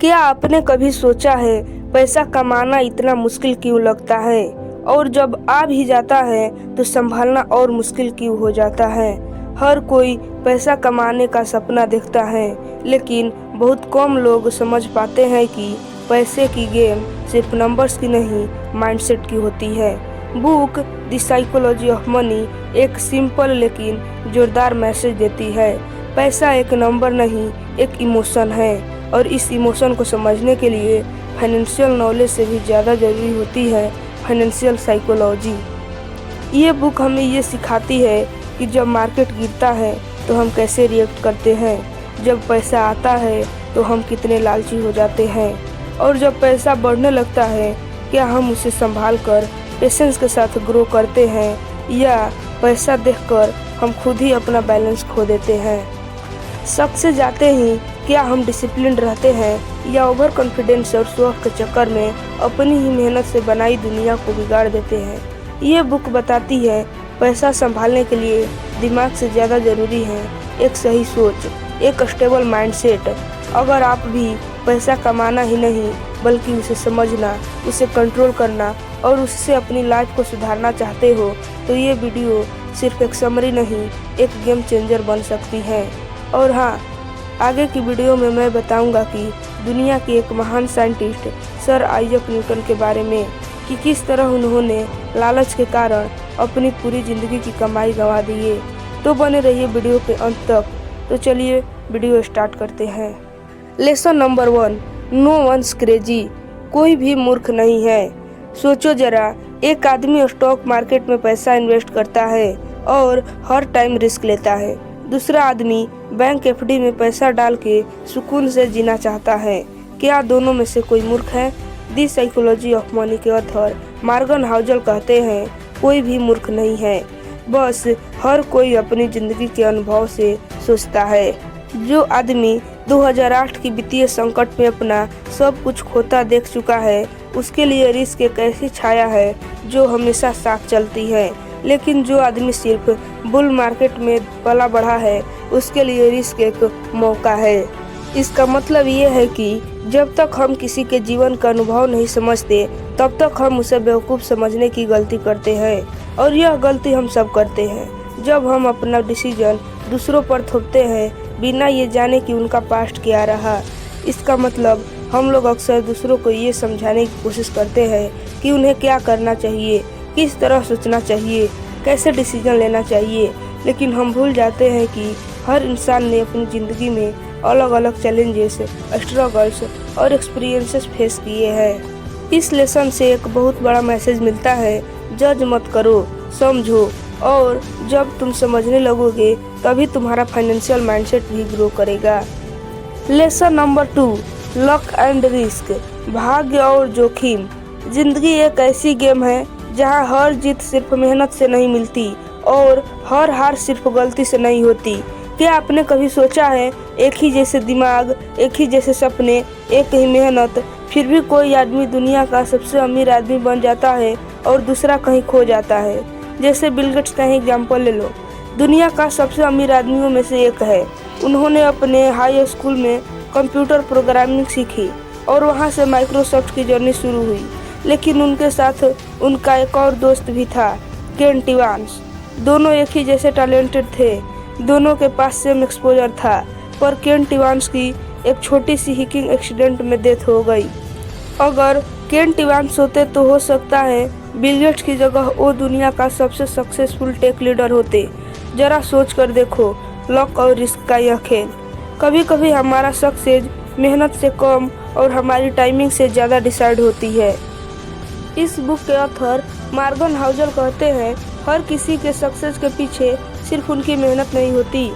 क्या आपने कभी सोचा है पैसा कमाना इतना मुश्किल क्यों लगता है, और जब आ भी जाता है तो संभालना और मुश्किल क्यों हो जाता है। हर कोई पैसा कमाने का सपना देखता है, लेकिन बहुत कम लोग समझ पाते हैं कि पैसे की गेम सिर्फ नंबर्स की नहीं, माइंडसेट की होती है। Book the psychology of money एक सिंपल लेकिन जोरदार मैसेज देती है। पैसा एक नंबर नहीं, एक इमोशन है, और इस इमोशन को समझने के लिए फाइनेंशियल नॉलेज से भी ज़्यादा ज़रूरी होती है फाइनेंशियल साइकोलॉजी। ये बुक हमें ये सिखाती है कि जब मार्केट गिरता है तो हम कैसे रिएक्ट करते हैं, जब पैसा आता है तो हम कितने लालची हो जाते हैं, और जब पैसा बढ़ने लगता है क्या हम उसे संभाल कर पेशेंस के साथ ग्रो करते हैं, या पैसा देखकर हम खुद ही अपना बैलेंस खो देते हैं। शक से जाते ही क्या हम डिसिप्लिन रहते हैं, या ओवर कॉन्फिडेंस और शो ऑफ के चक्कर में अपनी ही मेहनत से बनाई दुनिया को बिगाड़ देते हैं। ये बुक बताती है पैसा संभालने के लिए दिमाग से ज़्यादा ज़रूरी है एक सही सोच, एक स्टेबल माइंडसेट। अगर आप भी पैसा कमाना ही नहीं बल्कि उसे समझना, उसे कंट्रोल करना और उससे अपनी लाइफ को सुधारना चाहते हो तो ये वीडियो सिर्फ एक समरी नहीं, एक गेम चेंजर बन सकती है। और हाँ, आगे की वीडियो में मैं बताऊंगा कि दुनिया के एक महान साइंटिस्ट सर आइजैक न्यूटन के बारे में, कि किस तरह उन्होंने लालच के कारण अपनी पूरी ज़िंदगी की कमाई गंवा दी है। तो बने रहिए वीडियो के अंत तक। तो चलिए वीडियो स्टार्ट करते हैं। Lesson number 1, no one's crazy. कोई भी मूर्ख नहीं है। सोचो जरा, एक आदमी स्टॉक मार्केट में पैसा इन्वेस्ट करता है और हर टाइम रिस्क लेता है। दूसरा आदमी बैंक एफडी में पैसा डाल के सुकून से जीना चाहता है। क्या दोनों में से कोई मूर्ख है? दी साइकोलॉजी ऑफ मनी के ऑथर मॉर्गन हाउसल कहते हैं, कोई भी मूर्ख नहीं है, बस हर कोई अपनी ज़िंदगी के अनुभव से सोचता है। जो आदमी 2008 की वित्तीय संकट में अपना सब कुछ खोता देख चुका है, उसके लिए रिस्क एक ऐसी छाया है जो हमेशा साथ चलती है। लेकिन जो आदमी सिर्फ बुल मार्केट में पला बढ़ा है, उसके लिए रिस्क एक मौका है। इसका मतलब ये है कि जब तक हम किसी के जीवन का अनुभव नहीं समझते, तब तक हम उसे बेवकूफ़ समझने की गलती करते हैं, और यह गलती हम सब करते हैं जब हम अपना डिसीजन दूसरों पर थोपते हैं बिना ये जाने कि उनका पास्ट क्या रहा। इसका मतलब हम लोग अक्सर दूसरों को ये समझाने की कोशिश करते हैं कि उन्हें क्या करना चाहिए, किस तरह सोचना चाहिए, कैसे डिसीजन लेना चाहिए, लेकिन हम भूल जाते हैं कि हर इंसान ने अपनी ज़िंदगी में अलग अलग चैलेंजेस, स्ट्रगल्स और एक्सपीरियंसेस फेस किए हैं। इस लेसन से एक बहुत बड़ा मैसेज मिलता है, जज मत करो, समझो, और जब तुम समझने लगोगे तभी तुम्हारा फाइनेंशियल माइंडसेट भी ग्रो करेगा। Lesson number 2, luck and risk. भाग्य और जोखिम। जिंदगी एक ऐसी गेम है जहां हर जीत सिर्फ मेहनत से नहीं मिलती और हर हार सिर्फ गलती से नहीं होती। क्या आपने कभी सोचा है, एक ही जैसे दिमाग, एक ही जैसे सपने, एक ही मेहनत, फिर भी कोई आदमी दुनिया का सबसे अमीर आदमी बन जाता है और दूसरा कहीं खो जाता है। जैसे बिल गेट्स का ही एग्जाम्पल ले लो, दुनिया का सबसे अमीर आदमियों में से एक है। उन्होंने अपने हाई स्कूल में कंप्यूटर प्रोग्रामिंग सीखी और वहां से माइक्रोसॉफ्ट की जर्नी शुरू हुई। लेकिन उनके साथ उनका एक और दोस्त भी था, केन टिवान्स। दोनों एक ही जैसे टैलेंटेड थे, दोनों के पास सेम एक्सपोजर था, पर केन टिवान्स की एक छोटी सी हिकिंग एक्सीडेंट में डेथ हो गई। अगर केन टिवान्स होते तो हो सकता है बिल गेट्स की जगह वो दुनिया का सबसे सक्सेसफुल टेक लीडर होते। जरा सोच कर देखो, लक और रिस्क का यह खेल। कभी कभी हमारा सक्सेस मेहनत से कम और हमारी टाइमिंग से ज़्यादा डिसाइड होती है। इस बुक के ऑथर मॉर्गन हाउसल कहते हैं, हर किसी के सक्सेस के पीछे सिर्फ उनकी मेहनत नहीं होती,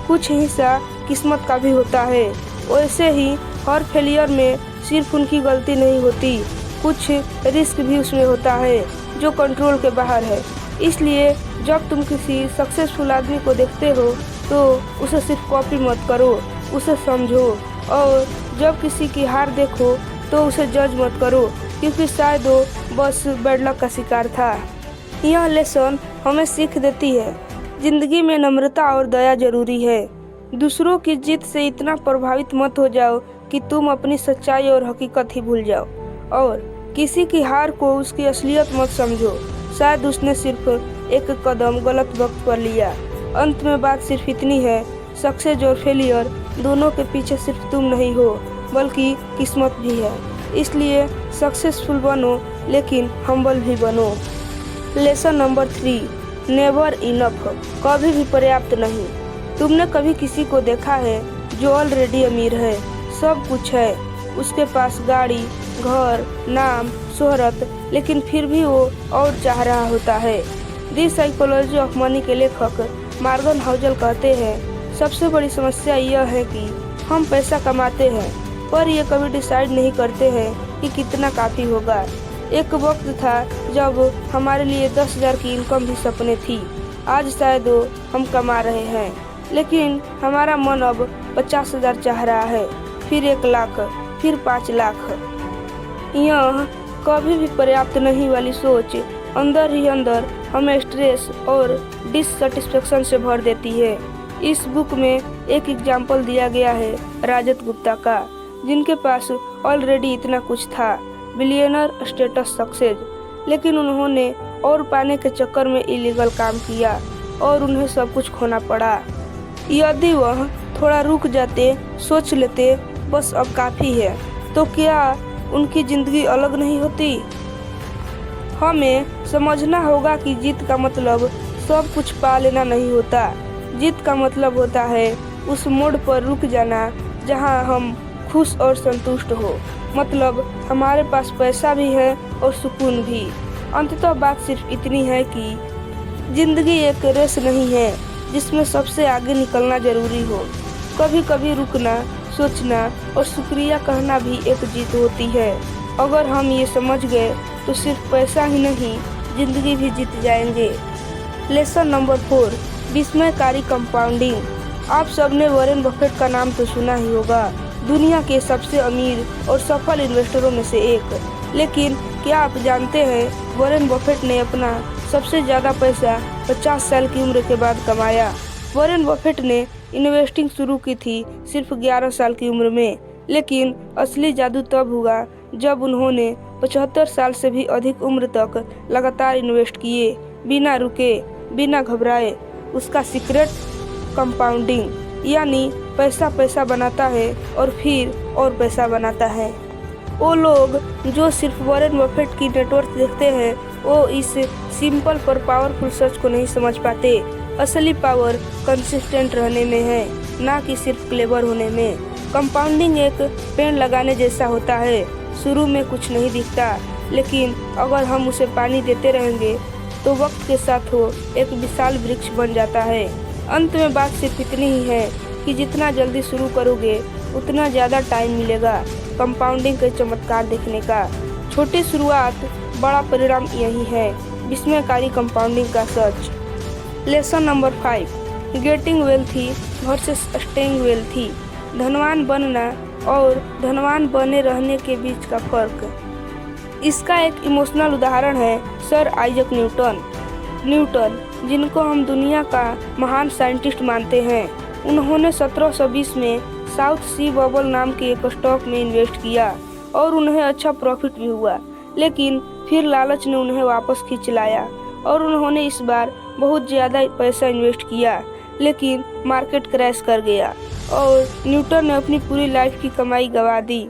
कुछ हिस्सा किस्मत का भी होता है। वैसे ही हर फेलियर में सिर्फ उनकी गलती नहीं होती, कुछ रिस्क भी उसमें होता है जो कंट्रोल के बाहर है। इसलिए जब तुम किसी सक्सेसफुल आदमी को देखते हो तो उसे सिर्फ कॉपी मत करो, उसे समझो, और जब किसी की हार देखो तो उसे जज मत करो, क्योंकि शायद वो बस बैड लक का शिकार था। यह लेसन हमें सीख देती है, जिंदगी में नम्रता और दया जरूरी है। दूसरों की जीत से इतना प्रभावित मत हो जाओ कि तुम अपनी सच्चाई और हकीकत ही भूल जाओ और किसी की हार को उसकी असलियत मत समझो। शायद उसने सिर्फ एक कदम गलत वक्त पर लिया। अंत में बात सिर्फ इतनी है, सक्सेस और फेलियर दोनों के पीछे सिर्फ तुम नहीं हो बल्कि किस्मत भी है। इसलिए सक्सेसफुल बनो लेकिन हम्बल भी बनो। लेसन नंबर 3, नेवर इनफ, कभी भी पर्याप्त नहीं। तुमने कभी किसी को देखा है जो ऑलरेडी अमीर है, सब कुछ है, उसके पास गाड़ी, घर, नाम, शोहरत, लेकिन फिर भी वो और चाह रहा होता है। दी साइकोलॉजी ऑफ मनी के लेखक मॉर्गन हाउसल कहते हैं, सबसे बड़ी समस्या यह है कि हम पैसा कमाते हैं पर ये कभी डिसाइड नहीं करते हैं कि कितना काफ़ी होगा। एक वक्त था जब हमारे लिए 10,000 की इनकम भी सपने थी। आज शायद वो हम कमा रहे हैं लेकिन हमारा मन अब 50,000 चाह रहा है, फिर 1 लाख, फिर 5 लाख। यह कभी भी पर्याप्त नहीं वाली सोच अंदर ही अंदर हमें स्ट्रेस और डिससेटिस्फेक्शन से भर देती है। इस बुक में एक एग्जाम्पल दिया गया है राजत गुप्ता का, जिनके पास ऑलरेडी इतना कुछ था, बिलियनर स्टेटस, सक्सेस, लेकिन उन्होंने और पाने के चक्कर में इलीगल काम किया और उन्हें सब कुछ खोना पड़ा। यदि वह थोड़ा रुक जाते, सोच लेते बस अब काफ़ी है, तो क्या उनकी ज़िंदगी अलग नहीं होती। हमें समझना होगा कि जीत का मतलब सब कुछ पा लेना नहीं होता। जीत का मतलब होता है उस मोड़ पर रुक जाना जहां हम खुश और संतुष्ट हो, मतलब हमारे पास पैसा भी है और सुकून भी। अंततः बात सिर्फ इतनी है कि जिंदगी एक रेस नहीं है जिसमें सबसे आगे निकलना जरूरी हो। कभी कभी रुकना, सोचना और शुक्रिया कहना भी एक जीत होती है। अगर हम ये समझ गए तो सिर्फ पैसा ही नहीं, जिंदगी भी जीत जाएंगे। लेसन नंबर 4, विस्मयकारी कंपाउंडिंग। आप सबने वॉरेन बफेट का नाम तो सुना ही होगा, दुनिया के सबसे अमीर और सफल इन्वेस्टरों में से एक। लेकिन क्या आप जानते हैं वॉरेन बफेट ने अपना सबसे ज़्यादा पैसा 50 साल की उम्र के बाद कमाया। वॉरेन बफेट ने इन्वेस्टिंग शुरू की थी सिर्फ 11 साल की उम्र में, लेकिन असली जादू तब हुआ जब उन्होंने 75 साल से भी अधिक उम्र तक लगातार इन्वेस्ट किए, बिना रुके, बिना घबराए। उसका सीक्रेट कंपाउंडिंग, यानी पैसा पैसा बनाता है और फिर और पैसा बनाता है। वो लोग जो सिर्फ वॉरेन बफेट की नेटवर्थ देखते हैं वो इस सिंपल पर पावरफुल सच को नहीं समझ पाते। असली पावर कंसिस्टेंट रहने में है, ना कि सिर्फ क्लेवर होने में। कंपाउंडिंग एक पेड़ लगाने जैसा होता है, शुरू में कुछ नहीं दिखता, लेकिन अगर हम उसे पानी देते रहेंगे तो वक्त के साथ वो एक विशाल वृक्ष बन जाता है। अंत में बात सिर्फ इतनी ही है कि जितना जल्दी शुरू करोगे उतना ज़्यादा टाइम मिलेगा कंपाउंडिंग के चमत्कार देखने का। छोटी शुरुआत, बड़ा परिणाम यही है विस्मयकारी कंपाउंडिंग का सच। Lesson number 5, getting wealthy versus staying wealthy. धनवान बनना और धनवान बने रहने के बीच का फर्क। इसका एक इमोशनल उदाहरण है सर आइजक न्यूटन, जिनको हम दुनिया का महान साइंटिस्ट मानते हैं। उन्होंने 1720 में साउथ सी बबल नाम के एक स्टॉक में इन्वेस्ट किया और उन्हें अच्छा प्रॉफिट भी हुआ, लेकिन फिर लालच ने उन्हें वापस खींच लाया और उन्होंने इस बार बहुत ज़्यादा पैसा इन्वेस्ट किया, लेकिन मार्केट क्रैश कर गया और न्यूटन ने अपनी पूरी लाइफ की कमाई गंवा दी।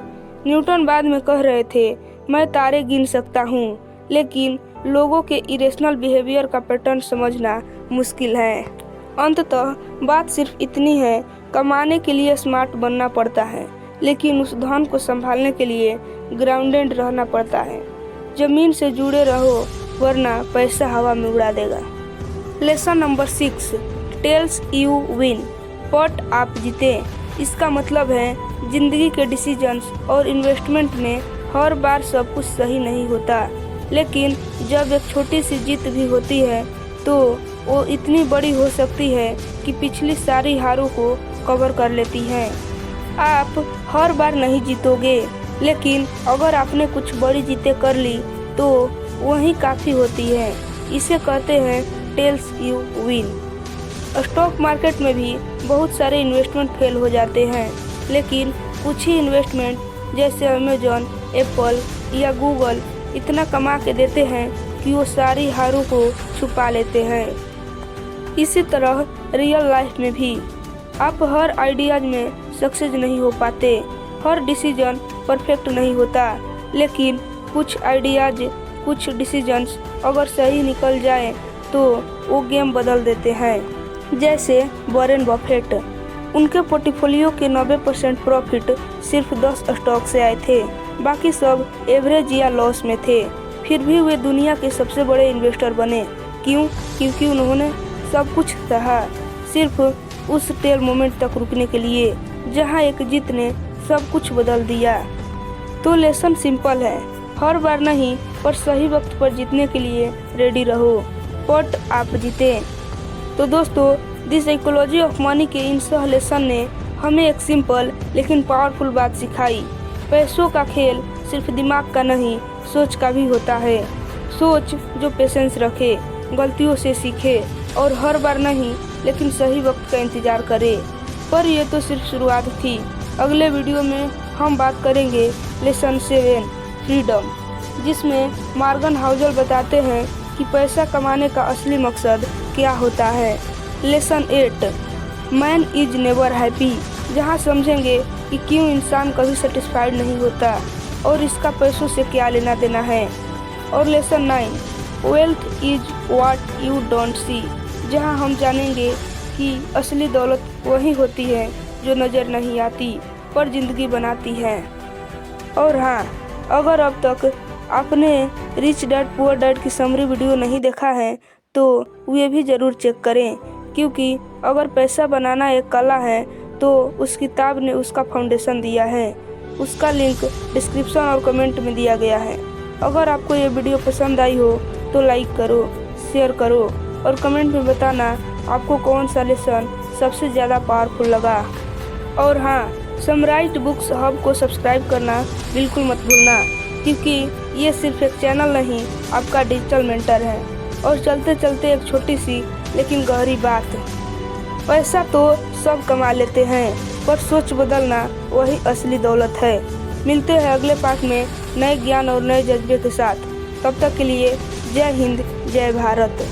न्यूटन बाद में कह रहे थे, मैं तारे गिन सकता हूँ, लेकिन लोगों के इरेशनल बिहेवियर का पैटर्न समझना मुश्किल है। अंततः बात सिर्फ इतनी है, कमाने के लिए स्मार्ट बनना पड़ता है, लेकिन उस धन को संभालने के लिए ग्राउंडेड रहना पड़ता है। जमीन से जुड़े रहो, वरना पैसा हवा में उड़ा देगा। Lesson number 6, tells you win but आप जीते। इसका मतलब है जिंदगी के डिसीजंस और इन्वेस्टमेंट में हर बार सब कुछ सही नहीं होता, लेकिन जब एक छोटी सी जीत भी होती है तो वो इतनी बड़ी हो सकती है कि पिछली सारी हारों को कवर कर लेती है। आप हर बार नहीं जीतोगे, लेकिन अगर आपने कुछ बड़ी जीतें कर ली तो वही काफ़ी होती है। इसे कहते हैं tells you win. Stock market में भी बहुत सारे इन्वेस्टमेंट फेल हो जाते हैं, लेकिन कुछ ही इन्वेस्टमेंट जैसे अमेजॉन, एप्पल या गूगल इतना कमा के देते हैं कि वो सारी हारों को छुपा लेते हैं। इसी तरह रियल लाइफ में भी आप हर आइडियाज में सक्सेस नहीं हो पाते, हर डिसीजन परफेक्ट नहीं होता, लेकिन कुछ आइडियाज, कुछ डिसीजंस अगर सही निकल जाए तो वो गेम बदल देते हैं। जैसे वॉरेन बफेट, उनके पोर्टफोलियो के 90% प्रॉफिट सिर्फ 10 स्टॉक से आए थे, बाकी सब एवरेज या लॉस में थे। फिर भी वे दुनिया के सबसे बड़े इन्वेस्टर बने। क्यों? क्योंकि उन्होंने सब कुछ सहा, सिर्फ उस टेल मोमेंट तक रुकने के लिए जहां एक जीत ने सब कुछ बदल दिया। तो लेसन सिंपल है, हर बार नहीं पर सही वक्त पर जीतने के लिए रेडी रहो, पट आप जीते। तो दोस्तों, द साइकोलॉजी ऑफ मनी के इन 6 लेसन ने हमें एक सिंपल लेकिन पावरफुल बात सिखाई। पैसों का खेल सिर्फ दिमाग का नहीं, सोच का भी होता है। सोच जो पेशेंस रखे, गलतियों से सीखे और हर बार नहीं लेकिन सही वक्त का इंतजार करे। पर यह तो सिर्फ शुरुआत थी। अगले वीडियो में हम बात करेंगे लेसन 7 फ्रीडम, जिसमें मॉर्गन हाउसल बताते हैं कि पैसा कमाने का असली मकसद क्या होता है। Lesson 8 man is never happy, जहां समझेंगे कि क्यों इंसान कभी सेटिस्फाइड नहीं होता और इसका पैसों से क्या लेना देना है। और lesson 9 wealth is what you don't see, जहां हम जानेंगे कि असली दौलत वही होती है जो नज़र नहीं आती पर ज़िंदगी बनाती है। और हाँ, अगर अब तक आपने रिच डैड पुअर डैड की समरी वीडियो नहीं देखा है तो वे भी ज़रूर चेक करें, क्योंकि अगर पैसा बनाना एक कला है तो उस किताब ने उसका फाउंडेशन दिया है। उसका लिंक डिस्क्रिप्शन और कमेंट में दिया गया है। अगर आपको ये वीडियो पसंद आई हो तो लाइक करो, शेयर करो और कमेंट में बताना आपको कौन सा लेसन सबसे ज़्यादा पावरफुल लगा। और हाँ, समराइट बुक्स हब को सब्सक्राइब करना बिल्कुल मत भूलना, क्योंकि ये सिर्फ एक चैनल नहीं, आपका डिजिटल मेंटर है। और चलते चलते एक छोटी सी लेकिन गहरी बात, पैसा तो सब कमा लेते हैं पर सोच बदलना वही असली दौलत है। मिलते हैं अगले पार्ट में नए ज्ञान और नए जज्बे के साथ। तब तक के लिए जय हिंद, जय भारत।